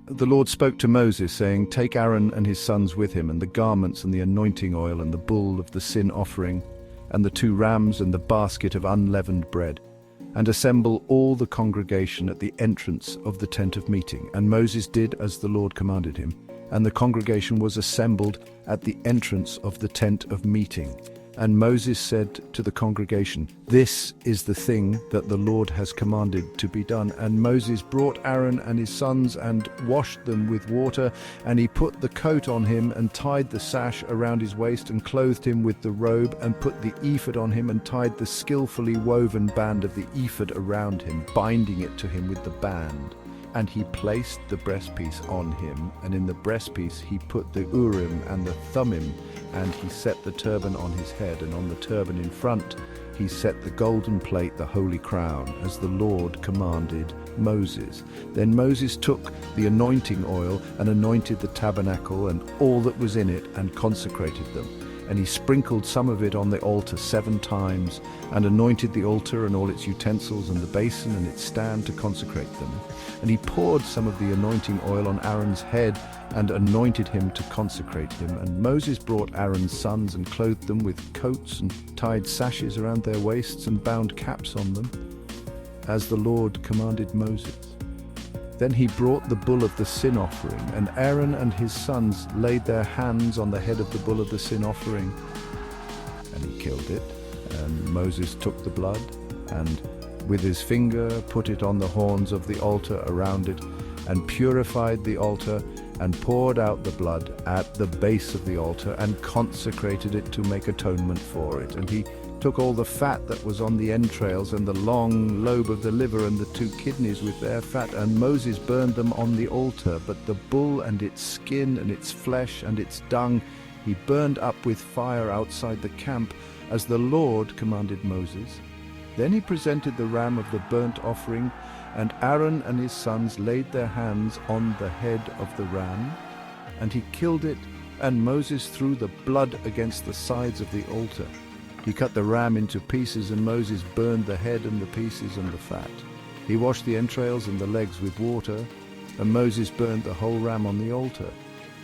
the Lord spoke to Moses, saying, "Take Aaron and his sons with him, and the garments and the anointing oil and the bull of the sin offering, and the 2 rams and the basket of unleavened bread, and assemble all the congregation at the entrance of the tent of meeting." And Moses did as the Lord commanded him, and the congregation was assembled at the entrance of the tent of meeting. And Moses said to the congregation, "This is the thing that the Lord has commanded to be done." And Moses brought Aaron and his sons and washed them with water, and he put the coat on him and tied the sash around his waist and clothed him with the robe and put the ephod on him and tied the skillfully woven band of the ephod around him, binding it to him with the band. And he placed the breastpiece on him, and in the breastpiece he put the Urim and the Thummim, and he set the turban on his head, and on the turban in front he set the golden plate, the holy crown, as the Lord commanded Moses. Then Moses took the anointing oil and anointed the tabernacle and all that was in it, and consecrated them. And he sprinkled some of it on the altar 7 times, and anointed the altar and all its utensils and the basin and its stand to consecrate them. And he poured some of the anointing oil on Aaron's head and anointed him to consecrate him. And Moses brought Aaron's sons and clothed them with coats and tied sashes around their waists and bound caps on them, as the Lord commanded Moses. Then he brought the bull of the sin offering, and Aaron and his sons laid their hands on the head of the bull of the sin offering, and he killed it. And Moses took the blood, and with his finger put it on the horns of the altar around it, and purified the altar, and poured out the blood at the base of the altar, and consecrated it to make atonement for it. And he took all the fat that was on the entrails, and the long lobe of the liver, and the 2 kidneys with their fat, and Moses burned them on the altar. But the bull and its skin and its flesh and its dung he burned up with fire outside the camp, as the Lord commanded Moses. Then he presented the ram of the burnt offering, and Aaron and his sons laid their hands on the head of the ram, and he killed it, and Moses threw the blood against the sides of the altar. He cut the ram into pieces, and Moses burned the head and the pieces and the fat. He washed the entrails and the legs with water, and Moses burned the whole ram on the altar.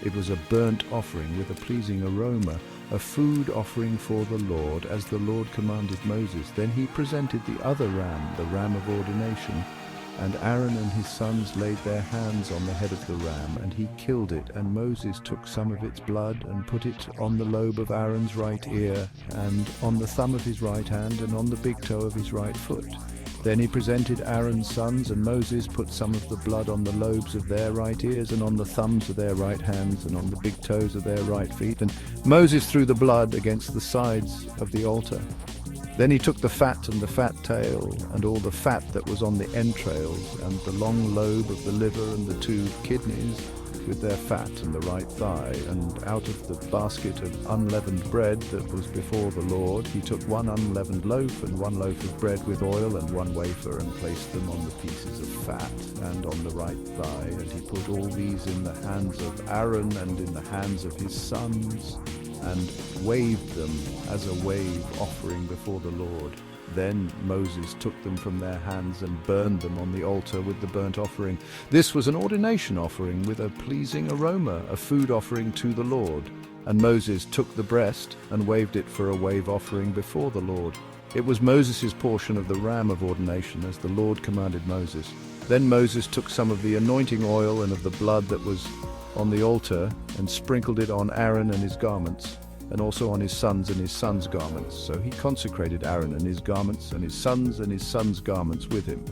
It was a burnt offering with a pleasing aroma, a food offering for the Lord, as the Lord commanded Moses. Then he presented the other ram, the ram of ordination, and Aaron and his sons laid their hands on the head of the ram, and he killed it. And Moses took some of its blood and put it on the lobe of Aaron's right ear, and on the thumb of his right hand, and on the big toe of his right foot. Then he presented Aaron's sons, and Moses put some of the blood on the lobes of their right ears, and on the thumbs of their right hands, and on the big toes of their right feet. And Moses threw the blood against the sides of the altar. Then he took the fat and the fat tail, and all the fat that was on the entrails, and the long lobe of the liver, and the 2 kidneys with their fat, and the right thigh. And out of the basket of unleavened bread that was before the Lord, he took 1 unleavened loaf, and 1 loaf of bread with oil, and 1 wafer, and placed them on the pieces of fat, and on the right thigh. And he put all these in the hands of Aaron, and in the hands of his sons, and waved them as a wave offering before the Lord. Then Moses took them from their hands and burned them on the altar with the burnt offering. This was an ordination offering with a pleasing aroma, a food offering to the Lord. And Moses took the breast and waved it for a wave offering before the Lord. It was Moses' portion of the ram of ordination, as the Lord commanded Moses. Then Moses took some of the anointing oil and of the blood that was on the altar, and sprinkled it on Aaron and his garments, and also on his sons and his sons' garments. So he consecrated Aaron and his garments, and his sons' garments with him.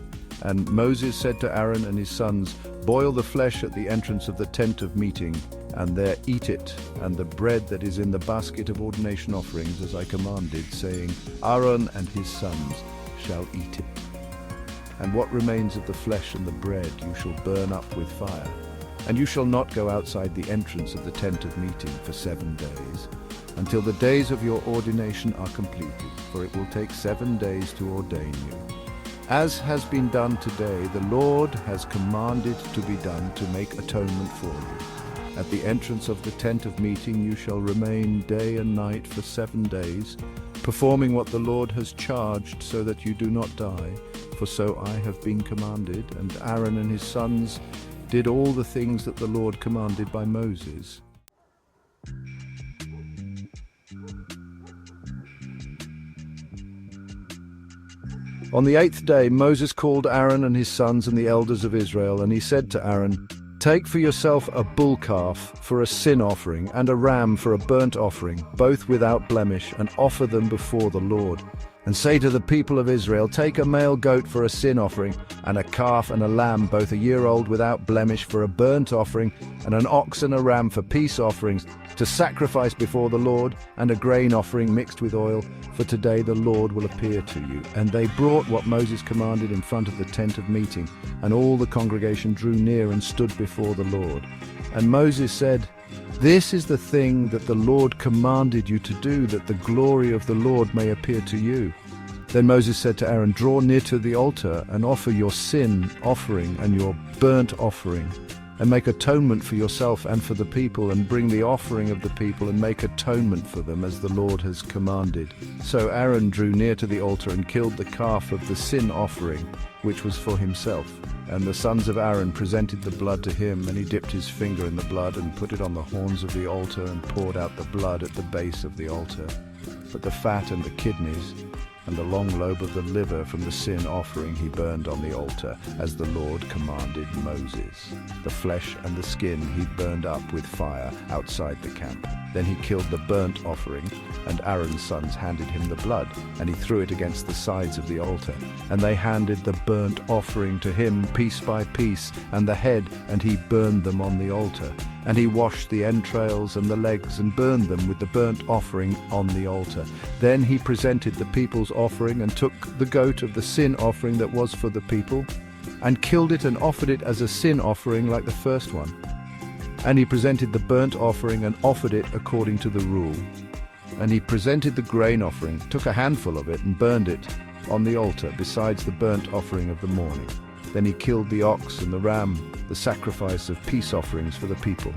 And Moses said to Aaron and his sons, "Boil the flesh at the entrance of the tent of meeting, and there eat it, and the bread that is in the basket of ordination offerings, as I commanded, saying, Aaron and his sons shall eat it. And what remains of the flesh and the bread you shall burn up with fire. And you shall not go outside the entrance of the tent of meeting for 7 days, until the days of your ordination are completed, for it will take 7 days to ordain you. As has been done today, the Lord has commanded to be done to make atonement for you. At the entrance of the tent of meeting you shall remain day and night for 7 days, performing what the Lord has charged, so that you do not die, for so I have been commanded. And Aaron and his sons did all the things that the Lord commanded by Moses. On the 8th day, Moses called Aaron and his sons and the elders of Israel, and he said to Aaron, "Take for yourself a bull calf for a sin offering and a ram for a burnt offering, both without blemish, and offer them before the Lord. And say to the people of Israel, take a male goat for a sin offering, and a calf and a lamb, both a year old without blemish, for a burnt offering, and an ox and a ram for peace offerings, to sacrifice before the Lord, and a grain offering mixed with oil, for today the Lord will appear to you." And they brought what Moses commanded in front of the tent of meeting, and all the congregation drew near and stood before the Lord. And Moses said, "This is the thing that the Lord commanded you to do, that the glory of the Lord may appear to you." Then Moses said to Aaron, "Draw near to the altar and offer your sin offering and your burnt offering, and make atonement for yourself and for the people, and bring the offering of the people and make atonement for them as the Lord has commanded." So Aaron drew near to the altar and killed the calf of the sin offering, which was for himself. And the sons of Aaron presented the blood to him, and he dipped his finger in the blood and put it on the horns of the altar and poured out the blood at the base of the altar. But the fat and the kidneys and the long lobe of the liver from the sin offering he burned on the altar, as the Lord commanded Moses. The flesh and the skin he burned up with fire outside the camp. Then he killed the burnt offering, and Aaron's sons handed him the blood, and he threw it against the sides of the altar. And they handed the burnt offering to him piece by piece, and the head, and he burned them on the altar. And he washed the entrails and the legs and burned them with the burnt offering on the altar. Then he presented the people's offering and took the goat of the sin offering that was for the people, and killed it and offered it as a sin offering like the first one. And he presented the burnt offering and offered it according to the rule. And he presented the grain offering, took a handful of it and burned it on the altar besides the burnt offering of the morning. Then he killed the ox and the ram, the sacrifice of peace offerings for the people.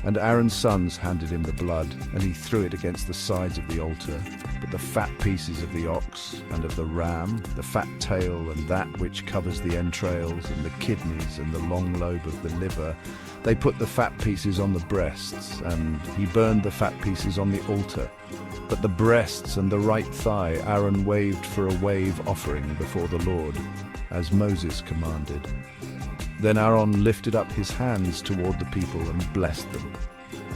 And Aaron's sons handed him the blood, and he threw it against the sides of the altar. But the fat pieces of the ox and of the ram, the fat tail and that which covers the entrails, and the kidneys and the long lobe of the liver, they put the fat pieces on the breasts, and he burned the fat pieces on the altar. But the breasts and the right thigh Aaron waved for a wave offering before the Lord, as Moses commanded. Then Aaron lifted up his hands toward the people and blessed them.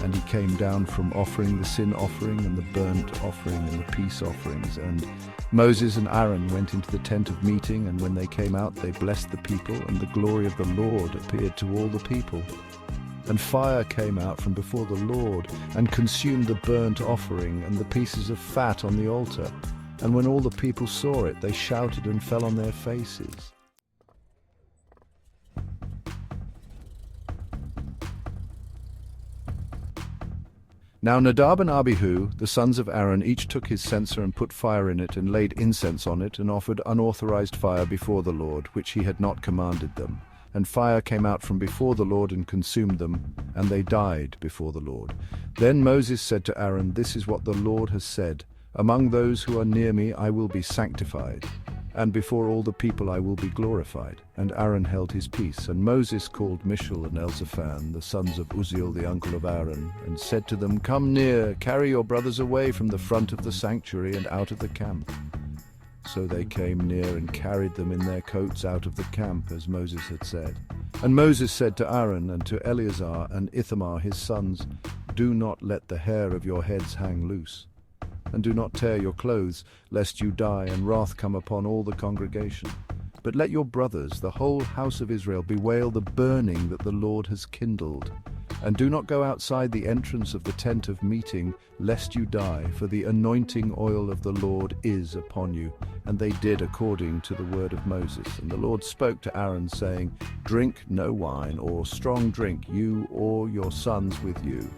And he came down from offering the sin offering and the burnt offering and the peace offerings. And Moses and Aaron went into the tent of meeting, and when they came out, they blessed the people, and the glory of the Lord appeared to all the people. And fire came out from before the Lord and consumed the burnt offering and the pieces of fat on the altar. And when all the people saw it, they shouted and fell on their faces. Now Nadab and Abihu, the sons of Aaron, each took his censer and put fire in it and laid incense on it and offered unauthorized fire before the Lord, which he had not commanded them. And fire came out from before the Lord and consumed them, and they died before the Lord. Then Moses said to Aaron, "This is what the Lord has said. Among those who are near me I will be sanctified, and before all the people I will be glorified." And Aaron held his peace. And Moses called Mishael and Elzaphan, the sons of Uzziel the uncle of Aaron, and said to them, "Come near, carry your brothers away from the front of the sanctuary and out of the camp." So they came near and carried them in their coats out of the camp, as Moses had said. And Moses said to Aaron and to Eleazar and Ithamar his sons, "Do not let the hair of your heads hang loose, and do not tear your clothes, lest you die and wrath come upon all the congregation. But let your brothers, the whole house of Israel, bewail the burning that the Lord has kindled. And do not go outside the entrance of the tent of meeting, lest you die, for the anointing oil of the Lord is upon you." And they did according to the word of Moses. And the Lord spoke to Aaron, saying, "Drink no wine or strong drink, you or your sons with you.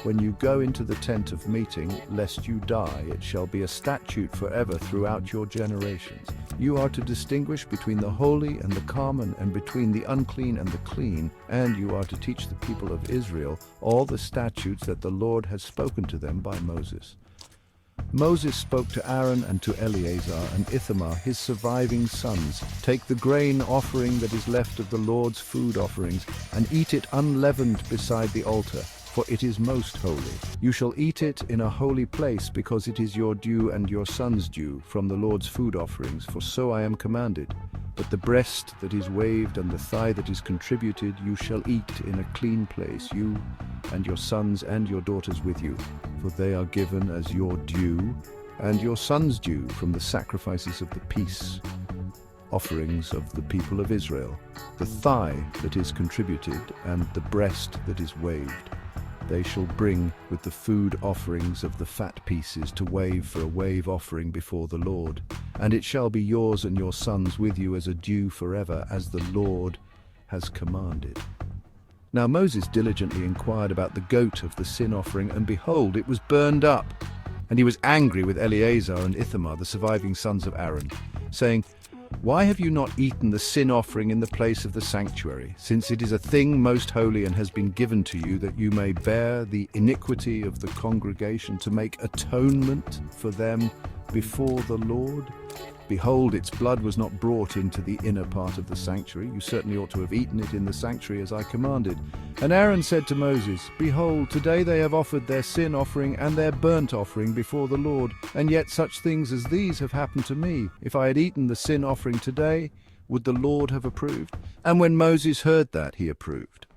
When you go into the tent of meeting, lest you die, it shall be a statute forever throughout your generations. You are to distinguish between the holy and the common, and between the unclean and the clean, and you are to teach the people of Israel all the statutes that the Lord has spoken to them by Moses." Moses spoke to Aaron and to Eleazar and Ithamar, his surviving sons, "Take the grain offering that is left of the Lord's food offerings, and eat it unleavened beside the altar, for it is most holy. You shall eat it in a holy place, because it is your due and your son's due from the Lord's food offerings, for so I am commanded. But the breast that is waved and the thigh that is contributed you shall eat in a clean place, you and your sons and your daughters with you, for they are given as your due and your son's due from the sacrifices of the peace offerings of the people of Israel. The thigh that is contributed and the breast that is waved they shall bring with the food offerings of the fat pieces to wave for a wave offering before the Lord. And it shall be yours and your sons with you as a due forever, as the Lord has commanded." Now Moses diligently inquired about the goat of the sin offering, and behold, it was burned up. And he was angry with Eleazar and Ithamar, the surviving sons of Aaron, saying, "Why have you not eaten the sin offering in the place of the sanctuary, since it is a thing most holy and has been given to you, that you may bear the iniquity of the congregation, to make atonement for them before the Lord? Behold, its blood was not brought into the inner part of the sanctuary. You certainly ought to have eaten it in the sanctuary as I commanded." And Aaron said to Moses, "Behold, today they have offered their sin offering and their burnt offering before the Lord, and yet such things as these have happened to me. If I had eaten the sin offering today, would the Lord have approved?" And when Moses heard that, he approved.